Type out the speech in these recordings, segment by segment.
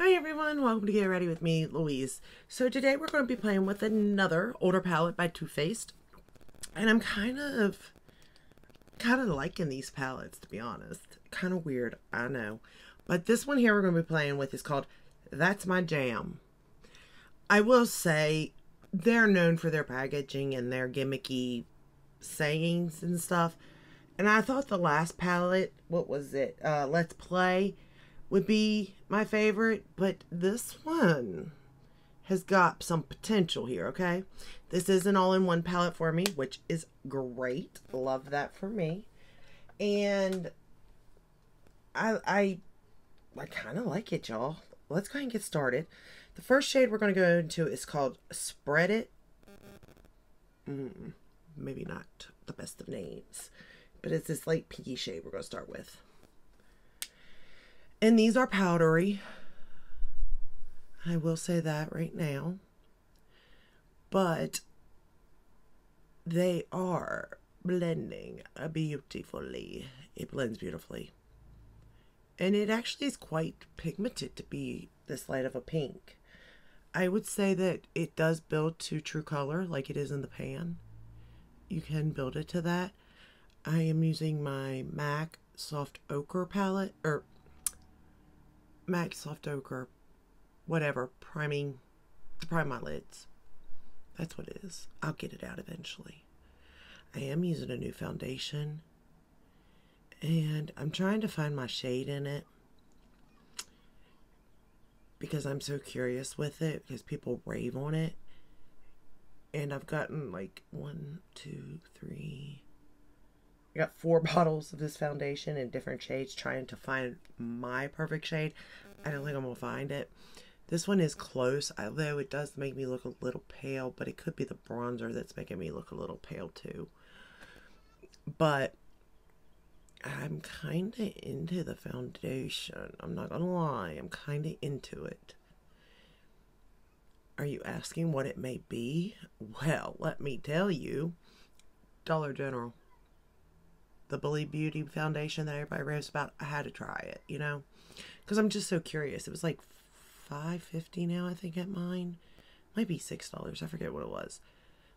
Hi everyone, welcome to Get Ready with me, Louise. So today we're going to be playing with another older palette by Too Faced. And I'm kind of liking these palettes, to be honest. Kind of weird, I know. But this one here we're going to be playing with is called That's My Jam. I will say they're known for their packaging and their gimmicky sayings and stuff. And I thought the last palette, what was it? Let's Play would be my favorite, but this one has got some potential here, okay? This is an all-in-one palette for me, which is great. Love that for me. And I kind of like it, y'all. Let's go ahead and get started. The first shade we're going to go into is called Spread It. Maybe not the best of names, but it's this light pinky shade we're going to start with. And these are powdery. I will say that right now. But they are blending beautifully. It blends beautifully. And it actually is quite pigmented to be this light of a pink. I would say that it does build to true color like it is in the pan. You can build it to that. I am using my MAC Soft Ochre palette, or MAC Soft Ochre, whatever, priming, to prime my lids. That's what it is. I'll get it out eventually. I am using a new foundation, and I'm trying to find my shade in it because I'm so curious with it, because people rave on it. And I've gotten like 1, 2, 3... I got 4 bottles of this foundation in different shades, trying to find my perfect shade. I don't think I'm going to find it. This one is close, although it does make me look a little pale, but it could be the bronzer that's making me look a little pale too. But I'm kind of into the foundation. I'm not going to lie. I'm kind of into it. Are you asking what it may be? Well, let me tell you. Dollar General. The Believe Beauty foundation that everybody raves about. I had to try it, you know, because I'm just so curious. It was like $5.50 now, I think, at mine. Might be $6. I forget what it was.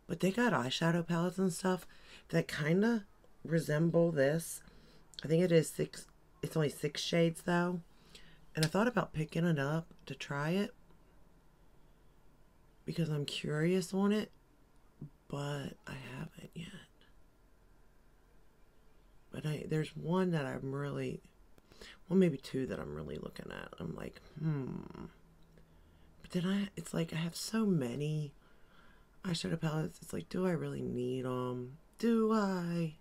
But they got eyeshadow palettes and stuff that kind of resemble this. I think it is 6. It's only 6 shades though. And I thought about picking it up to try it because I'm curious on it, but I haven't yet. But there's one that I'm really, well, maybe 2 that I'm really looking at. I'm like, But then it's like I have so many eyeshadow palettes. It's like, do I really need them? Do I?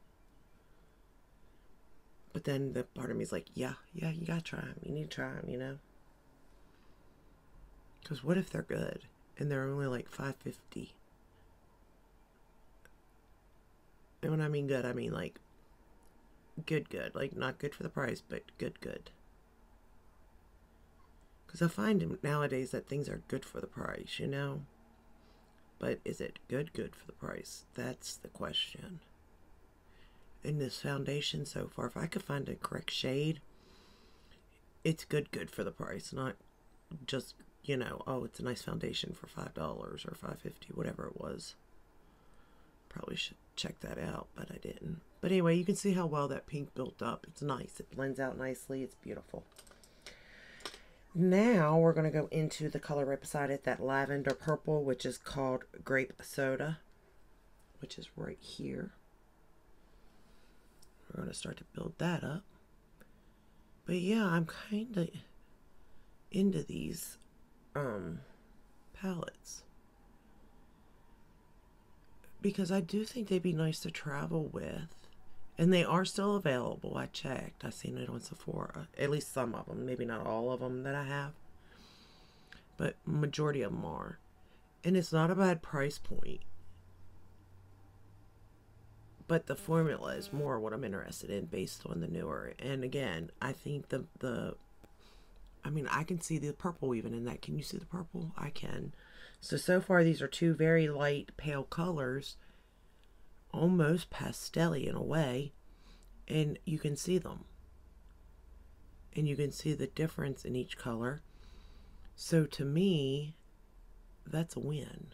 But then the part of me is like, yeah, you gotta try them. You need to try them, you know? Because what if they're good and they're only like $5.50? And when I mean good, I mean like good, like not good for the price, but good. Because I find nowadays that things are good for the price, you know, but is it good for the price? That's the question. In this foundation so far, if I could find a correct shade, it's good for the price, not just, you know, oh, it's a nice foundation for $5 or $5.50, whatever it was. Probably should check that out, but I didn't. But anyway, you can see how well that pink built up. It's nice. It blends out nicely. It's beautiful. Now we're going to go into the color right beside it, that lavender purple, which is called Grape Soda, which is right here. We're going to start to build that up. But yeah, I'm kind of into these palettes, because I do think they'd be nice to travel with. And they are still available. I checked. I've seen it on Sephora. At least some of them. Maybe not all of them that I have. But majority of them are. And it's not a bad price point. But the formula is more what I'm interested in based on the newer. And again, I think I mean, I can see the purple even in that. Can you see the purple? I can. So far these are 2 very light pale colors, almost pastel-y in a way, and you can see them. And you can see the difference in each color. So to me, that's a win.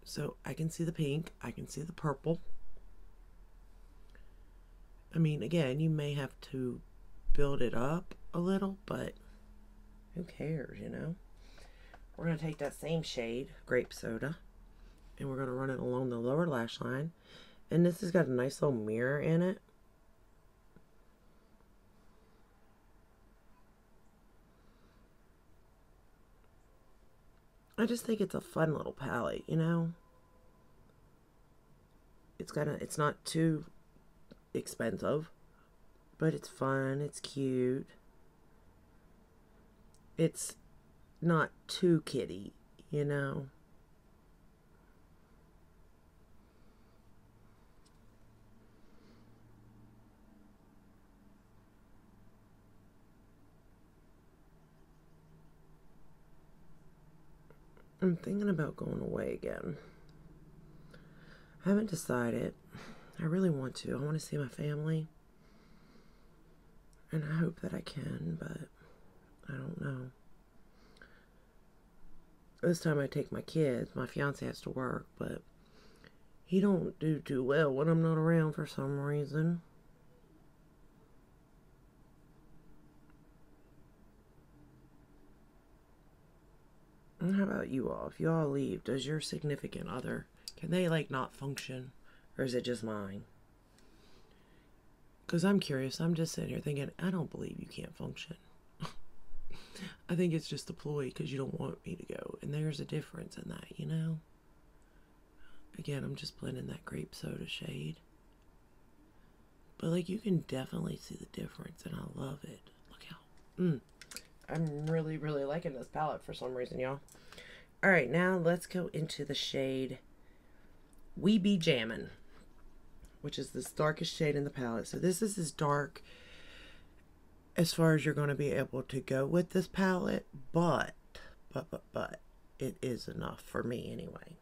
So I can see the pink, I can see the purple. I mean, again, you may have to build it up a little, but who cares, you know? We're going to take that same shade, grape soda, and we're going to run it along the lower lash line. And this has got a nice little mirror in it. I just think it's a fun little palette, you know? It's not too expensive, but it's fun, it's cute. It's not too kiddie, you know? I'm thinking about going away again. I haven't decided. I really want to. I want to see my family. And I hope that I can, but I don't know. This time I take my kids. My fiance has to work, but he don't do too well when I'm not around for some reason. And how about you all? If you all leave, does your significant other, can they like not function? Or is it just mine? Because I'm curious. I'm just sitting here thinking, I don't believe you can't function. I think it's just a ploy because you don't want me to go. And there's a difference in that, you know? Again, I'm just blending that grape soda shade. But like you can definitely see the difference and I love it. Look how... I'm really, really liking this palette for some reason, y'all. Alright, now let's go into the shade We Be Jammin', which is this darkest shade in the palette. So this is as dark as far as you're going to be able to go with this palette, but it is enough for me anyway.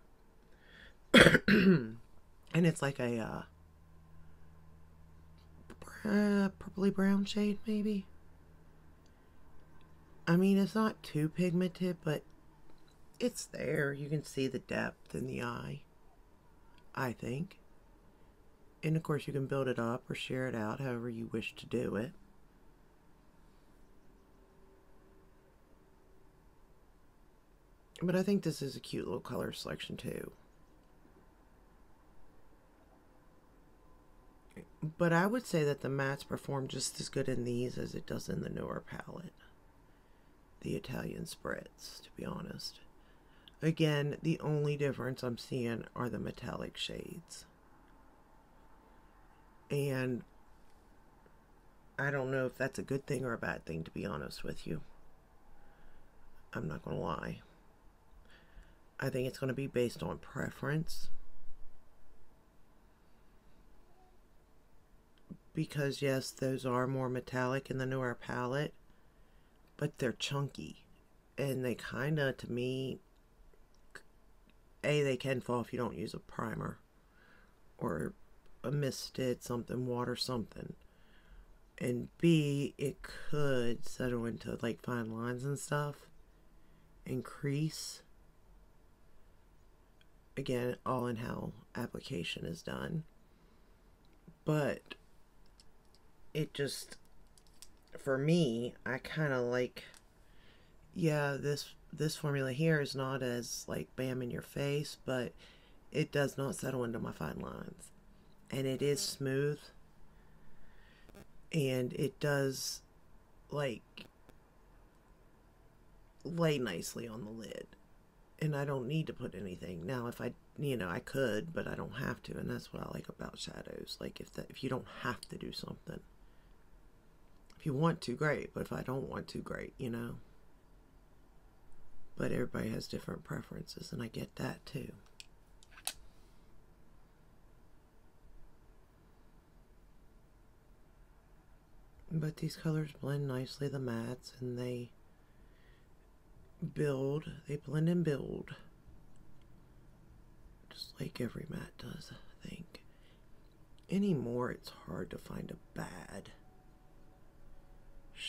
And it's like a purpley brown shade, maybe. I mean, it's not too pigmented, but it's there. You can see the depth in the eye, I think. And of course, you can build it up or share it out however you wish to do it. But I think this is a cute little color selection too. But I would say that the mattes perform just as good in these as it does in the newer palette. The Italian Spritz, to be honest. Again, the only difference I'm seeing are the metallic shades. And I don't know if that's a good thing or a bad thing, to be honest with you. I'm not going to lie. I think it's going to be based on preference. Because yes, those are more metallic in the newer palette, but they're chunky. And they kind of, to me, they can fall if you don't use a primer or a misted something, water something. And B, it could settle into like fine lines and stuff and crease. Again, all in how application is done. But it just, for me, I kind of like, yeah, this formula here is not as like bam in your face, but it does not settle into my fine lines. And it is smooth. And it does like lay nicely on the lid. And I don't need to put anything. Now, if I, I could, but I don't have to. And that's what I like about shadows. Like if you don't have to do something. If you want to, great. But if I don't want to, great, But everybody has different preferences, and I get that too. But these colors blend nicely, the mattes, and they blend and build. Just like every matte does, I think. Anymore, it's hard to find a bad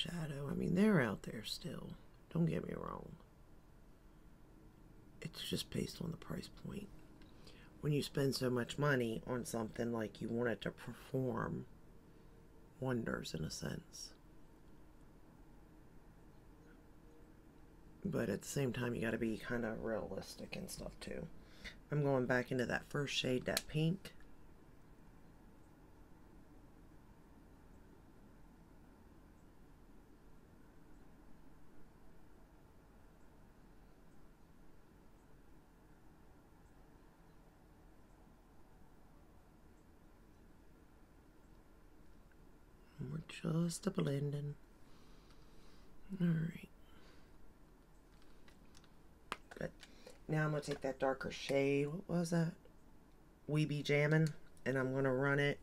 shadow. I mean, they're out there still. Don't get me wrong. It's just based on the price point. When you spend so much money on something, like, you want it to perform wonders in a sense. But at the same time, you got to be kind of realistic and stuff too. I'm going back into that first shade, that pink. And we're just blending. Alright. Good. Now I'm going to take that darker shade. What was that? We Be Jammin'. And I'm going to run it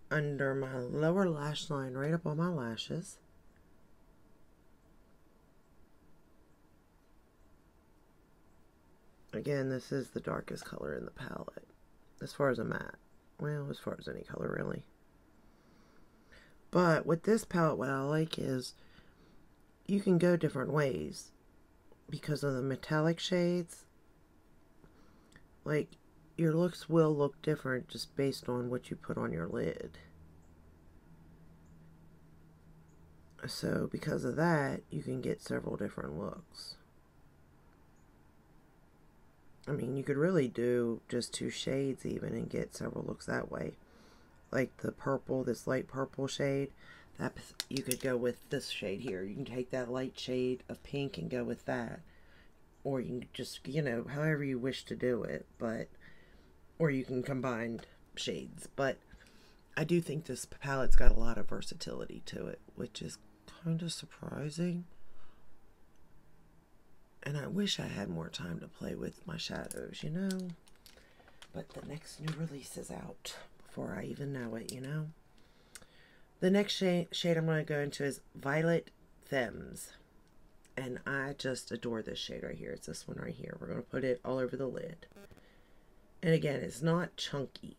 under my lower lash line, right up on my lashes. Again, this is the darkest color in the palette. As far as a matte. Well, as far as any color, really. But with this palette, what I like is you can go different ways. Because of the metallic shades, like, your looks will look different just based on what you put on your lid. So because of that, you can get several different looks. I mean, you could really do just 2 shades even and get several looks that way. Like the purple, this light purple shade, that you could go with this shade here. You can take that light shade of pink and go with that. Or you can just, you know, however you wish to do it. But, or you can combine shades. But I do think this palette's got a lot of versatility to it, which is kind of surprising. And I wish I had more time to play with my shadows, you know. But the next new release is out before I even know it, you know. The next shade I'm going to go into is Violet Femmes. And I just adore this shade right here. It's this one right here. We're going to put it all over the lid. And again, it's not chunky.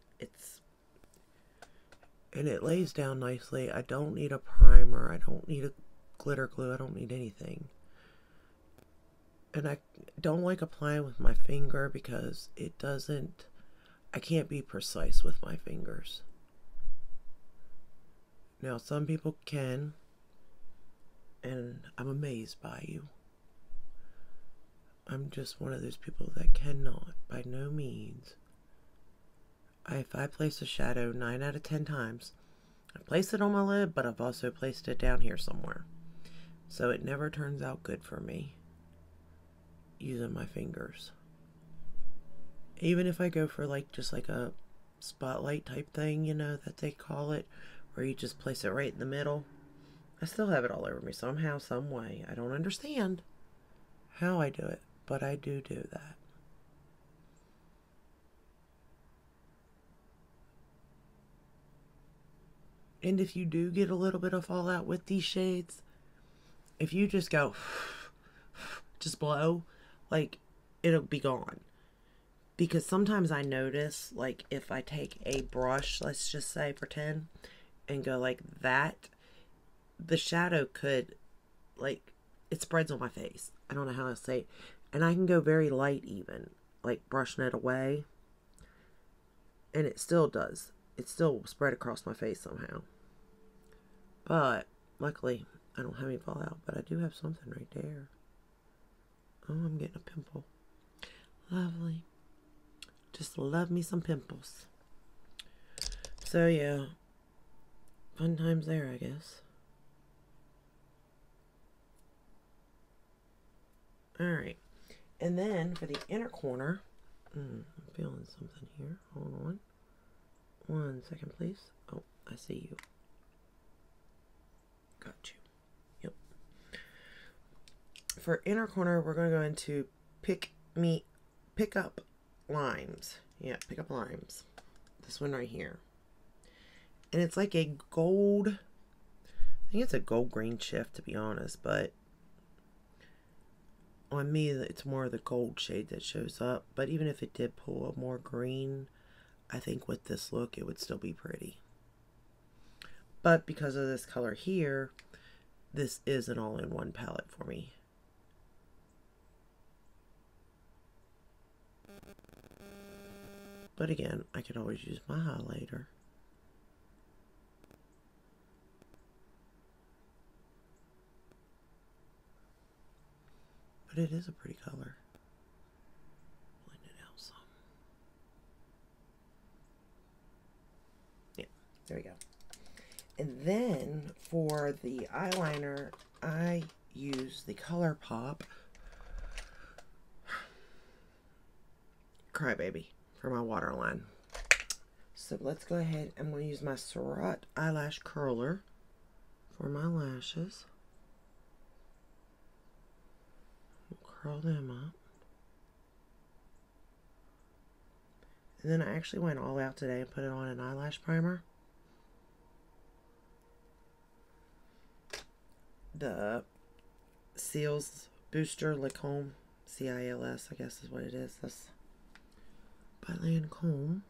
And it lays down nicely. I don't need a primer. I don't need a glitter glue. I don't need anything. And I don't like applying with my finger because it doesn't... I can't be precise with my fingers. Now, some people can, and I'm amazed by you. I'm just one of those people that cannot, by no means. If I place a shadow 9 out of 10 times, I place it on my lid, but I've also placed it down here somewhere. So it never turns out good for me using my fingers. Even if I go for like just like a spotlight type thing, you know, that they call it, where you just place it right in the middle, I still have it all over me somehow, some way. I don't understand how I do it, but I do that. And if you do get a little bit of fallout with these shades, if you just go, just blow, like, it'll be gone. Because sometimes I notice, like, if I take a brush, let's just say, pretend, and go like that, the shadow could, like, it spreads on my face. I don't know how to say it. And I can go very light even, like brushing it away. And it still does. It still spread across my face somehow. But, luckily, I don't have any fallout. But I do have something right there. Oh, I'm getting a pimple. Lovely. Just love me some pimples. So, yeah. Fun times there, I guess. Alright. And then, for the inner corner... I'm feeling something here. Hold on. 1 second, please. Oh, I see you. Got you. Yep. For inner corner, we're going to go into Pick Up Limes. Yeah, Pick Up Limes. This one right here. And it's like a gold... I think it's a gold green shift, to be honest, but... on me, it's more of the gold shade that shows up. But even if it did pull a more green, I think with this look, it would still be pretty. But because of this color here, this is an all-in-one palette for me. But again, I could always use my highlighter. But it is a pretty color. Blend it out some. Yeah, there we go. And then for the eyeliner, I use the ColourPop Crybaby for my waterline. So let's go ahead. I'm going to use my Surratt eyelash curler for my lashes. Curl them up. And then I actually went all out today and put it on an eyelash primer. The Cils Booster Lancome, C-I-L-S, I guess is what it is. That's by Lancome.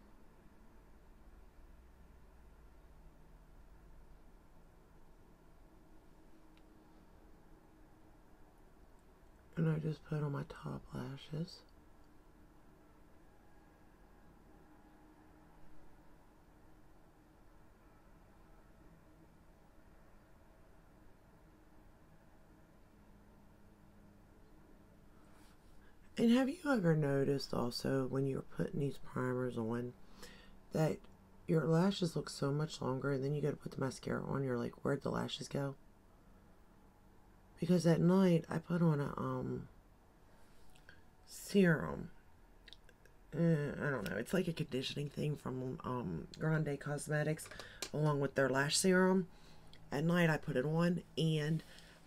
And I just put on my top lashes. And have you ever noticed also when you're putting these primers on that your lashes look so much longer, and then you go to put the mascara on, you're like, where'd the lashes go? Because at night I put on a serum. I don't know. It's like a conditioning thing from Grande Cosmetics along with their lash serum. At night I put it on, and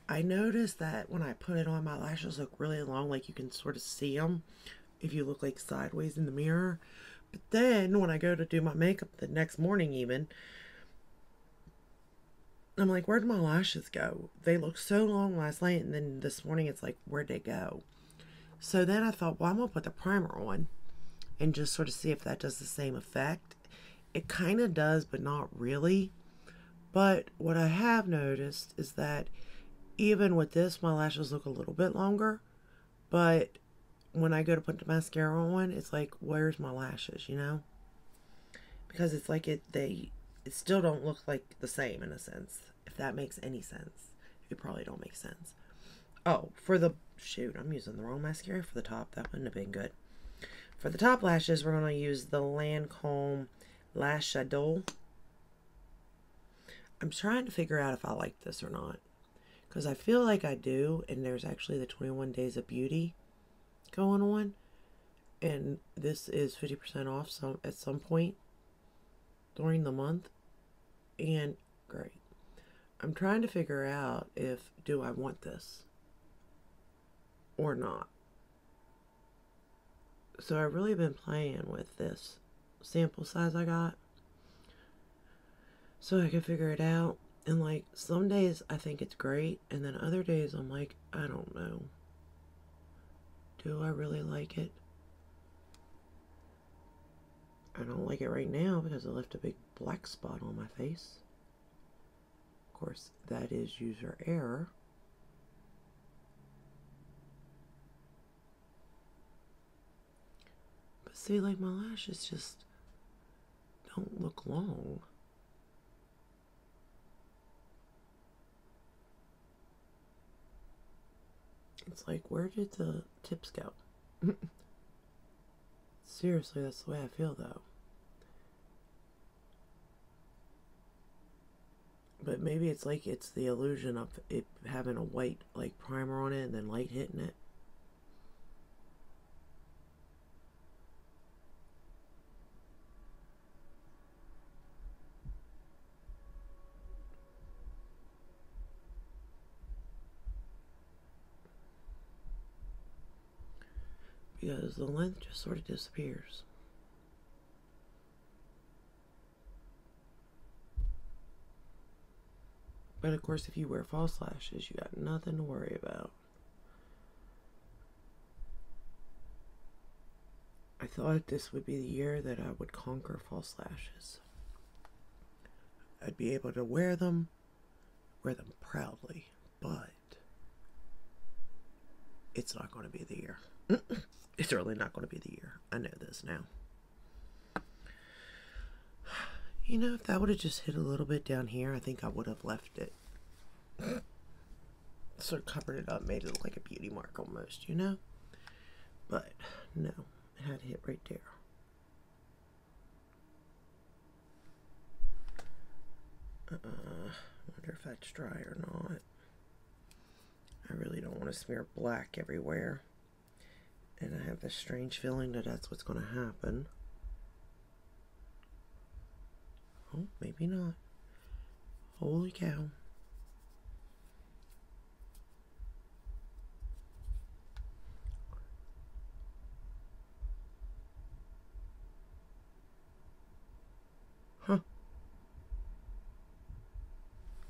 I noticed that when I put it on, my lashes look really long, like you can sort of see them if you look like sideways in the mirror. But then when I go to do my makeup the next morning even, I'm like, where'd my lashes go? They looked so long last night, and then this morning it's like, where'd they go? So then I thought, well, I'm going to put the primer on and just sort of see if that does the same effect. It kind of does, but not really. But what I have noticed is that even with this, my lashes look a little bit longer. But when I go to put the mascara on, it's like, where's my lashes, you know? Because it's like it still don't look like the same in a sense. If that makes any sense. It probably don't make sense. Oh, for the, shoot, I'm using the wrong mascara for the top. That wouldn't have been good. For the top lashes, we're going to use the Lancome Lash Shadow. I'm trying to figure out if I like this or not. Because I feel like I do, and there's actually the 21 Days of Beauty going on. And this is 50% off at some point during the month. And great. I'm trying to figure out if, do I want this or not? So I've really been playing with this sample size I got so I can figure it out. And like some days I think it's great, and then other days I'm like, I don't know. Do I really like it? I don't like it right now because it left a big black spot on my face. Of course, that is user error. But see, like my lashes just don't look long. It's like, where did the tips go? Seriously, that's the way I feel though. But maybe it's like it's the illusion of it having a white like primer on it and then light hitting it. Because the length just sort of disappears. But of course, if you wear false lashes, you got nothing to worry about. I thought this would be the year that I would conquer false lashes. I'd be able to wear them proudly. it's not going to be the year. It's really not going to be the year. I know this now. You know, if that would have just hit a little bit down here, I think I would have left it. Sort of covered it up, made it look like a beauty mark almost, you know? But, no. It had to hit right there. Wonder if that's dry or not. I really don't want to smear black everywhere. And I have this strange feeling that that's what's going to happen. Oh, maybe not. Holy cow. Huh.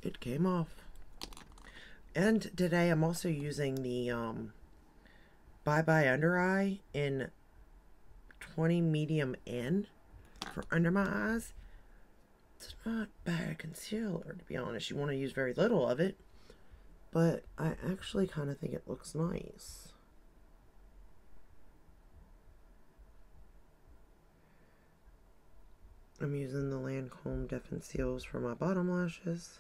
It came off. And today I'm also using the Bye Bye Under Eye in 20 medium N for under my eyes. It's not bad concealer, to be honest. You want to use very little of it, but I actually kind of think it looks nice. I'm using the Lancome Definite Seals for my bottom lashes.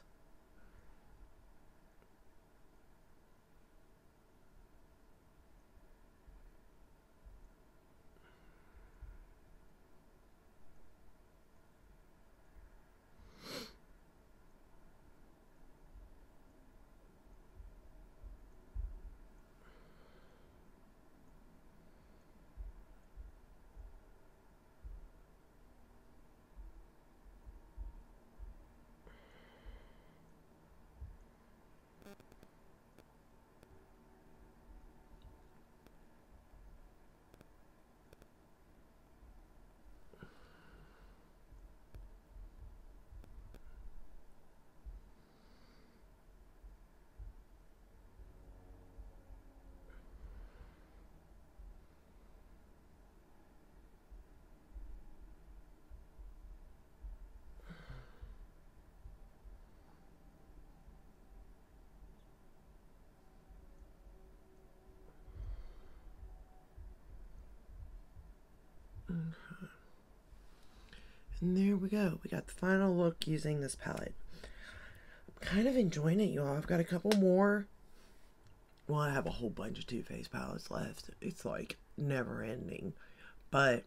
Okay. And there we go. We got the final look using this palette. I'm kind of enjoying it, y'all. I've got a couple more. Well, I have a whole bunch of Too Faced palettes left. It's like never ending. But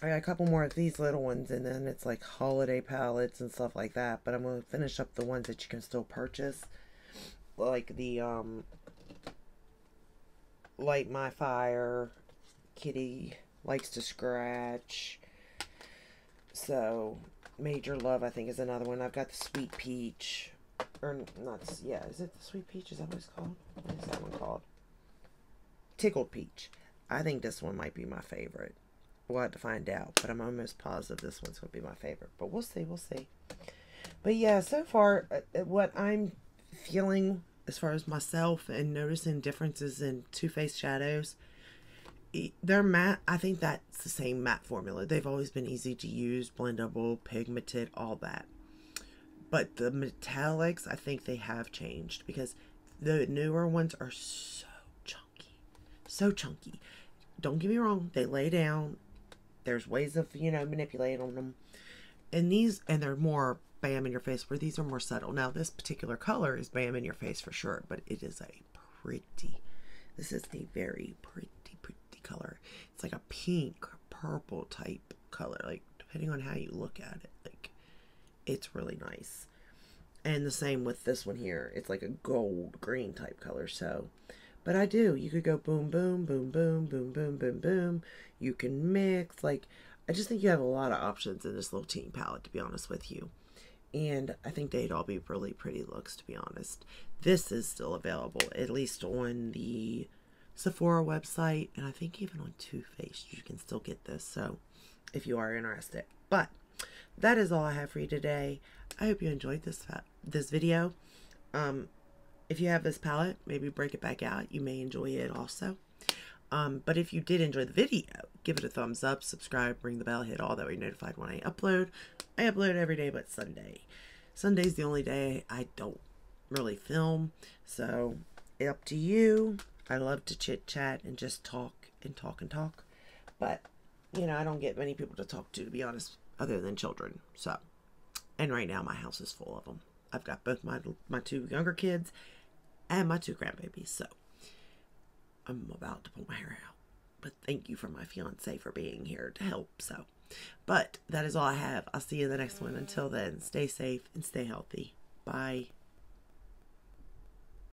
I got a couple more of these little ones, and then it's like holiday palettes and stuff like that. But I'm going to finish up the ones that you can still purchase. Like the Light My Fire, Kitty Likes to Scratch. So, Major Love, I think, is another one. I've got the Sweet Peach. Or, not, yeah, is it the Sweet Peach? Is that what it's called? What is that one called? Tickled Peach. I think this one might be my favorite. We'll have to find out. But I'm almost positive this one's going to be my favorite. But we'll see, we'll see. But yeah, so far, what I'm feeling as far as myself and noticing differences in Too Faced shadows, they're matte. I think that's the same matte formula. They've always been easy to use, blendable, pigmented, all that. But the metallics, I think they have changed because the newer ones are so chunky. So chunky. Don't get me wrong, they lay down. There's ways of, you know, manipulating on them. And these, and they're more bam in your face, where these are more subtle. Now, this particular color is bam in your face for sure, but it is a pretty, this is a very pretty color. It's like a pink, purple type color, like depending on how you look at it, like it's really nice. And the same with this one here. It's like a gold green type color. So, but you could go boom, boom, boom, boom, boom, boom, boom, boom. You can mix. Like, I just think you have a lot of options in this little teen palette, to be honest with you. And I think they'd all be really pretty looks, to be honest. This is still available, at least on the Sephora website. And I think even on Too Faced, you can still get this. So, if you are interested. But that is all I have for you today. I hope you enjoyed this video. If you have this palette, maybe break it back out. You may enjoy it also. But if you did enjoy the video, give it a thumbs up, subscribe, ring the bell, hit all that way you're notified when I upload. I upload every day but Sunday. Sunday's the only day I don't really film. So, up to you. I love to chit chat and just talk and talk and talk. But, you know, I don't get many people to talk to be honest, other than children. So, and right now my house is full of them. I've got both my two younger kids and my two grandbabies. So, I'm about to pull my hair out. But thank you for my fiance for being here to help. So, but that is all I have. I'll see you in the next one. Until then, stay safe and stay healthy. Bye.